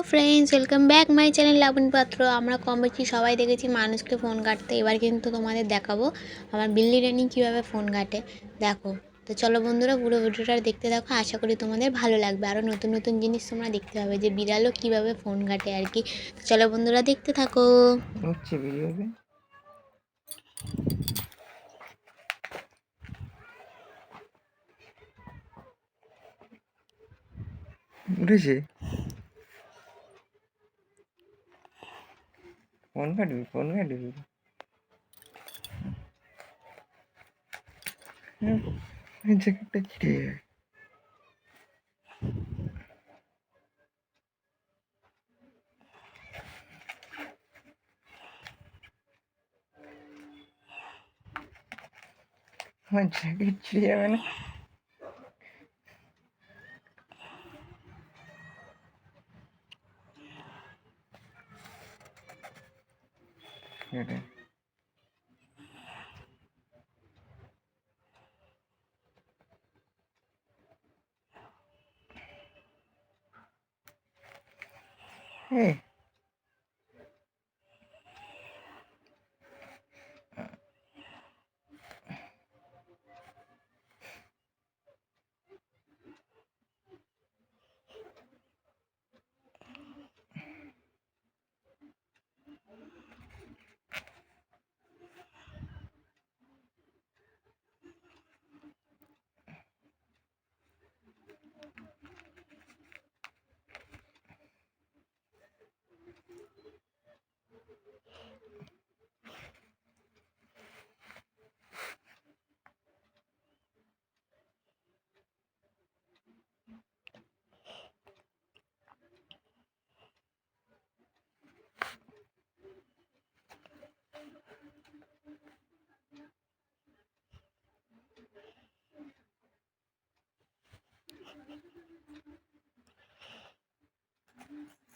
Friends welcome back my channel Lavani Patra. আমরা কম বেশি সবাই দেখেছি মানুষকে ফোন কাটতে। এবার কিন্তু তোমাদের দেখাবো আমার বিল্লি রানী কীভাবে ফোন কাটে। দেখো তো চলো বন্ধুরা পুরো ভিডিওটা দেখতে থাকো, আশা করি তোমাদের ভালো লাগবে। আরও নতুন নতুন জিনিস তোমরা দেখতে পাবে যে বিড়ালও কীভাবে ফোন কাটে আর কি। তো চলো বন্ধুরা দেখতে থাকো। হচ্ছে ভিডিওতে উঠেছে ফোন কাটবি জ্যাকেটটা ছিঁড়ে যায়। আমার জ্যাকেট ছিঁড়ে যাবে না। Hey.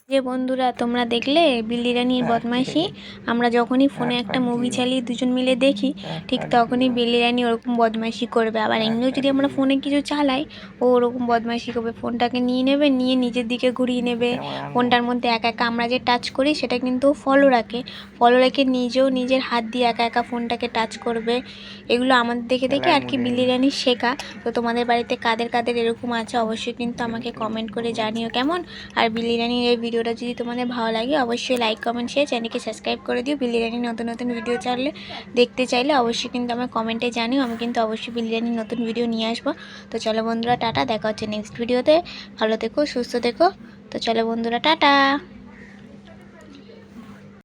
যে বন্ধুরা তোমরা দেখলে বিল্লি রানীর বদমাইশি। আমরা যখনই ফোনে একটা মুভি চালিয়ে দুজন মিলে দেখি, ঠিক তখনই বিল্লি রানী ওরকম বদমাইশি করবে। আবার এমনিও যদি আমরা ফোনে কিছু চালাই, ও ওরকম বদমাইশি করবে। ফোনটাকে নিয়ে নেবে, নিয়ে নিজের দিকে ঘুরিয়ে নেবে। ফোনটার মধ্যে একা একা আমরা যে টাচ করি সেটা কিন্তু ফলো রাখে। ফলো রেখে নিজেও নিজের হাত দিয়ে একা একা ফোনটাকে টাচ করবে। এগুলো আমাদের দেখে দেখে আর কি বিল্লি রানীর শেখা। তো তোমাদের বাড়িতে কাদের কাদের এরকম আছে অবশ্যই কিন্তু আমাকে কমেন্ট করে জানিও কেমন। আর বিল্লি রানীর এই ভিডিওটা যদি তোমাদের ভালো লাগে অবশ্যই লাইক কমেন্ট শেয়ার, চ্যানেলকে সাবস্ক্রাইব করে দিও। বিল্লি রানীর নতুন নতুন ভিডিও চাইলে দেখতে চাইলে অবশ্যই কিন্তু আমার কমেন্টে জানিও। আমি কিন্তু অবশ্যই বিল্লি রানীর নতুন ভিডিও নিয়ে আসবো। তো চলো বন্ধুরা টাটা, দেখা হচ্ছে নেক্সট ভিডিওতে। ভালো থেকো, সুস্থ থেকো। তো চলো বন্ধুরা টাটা।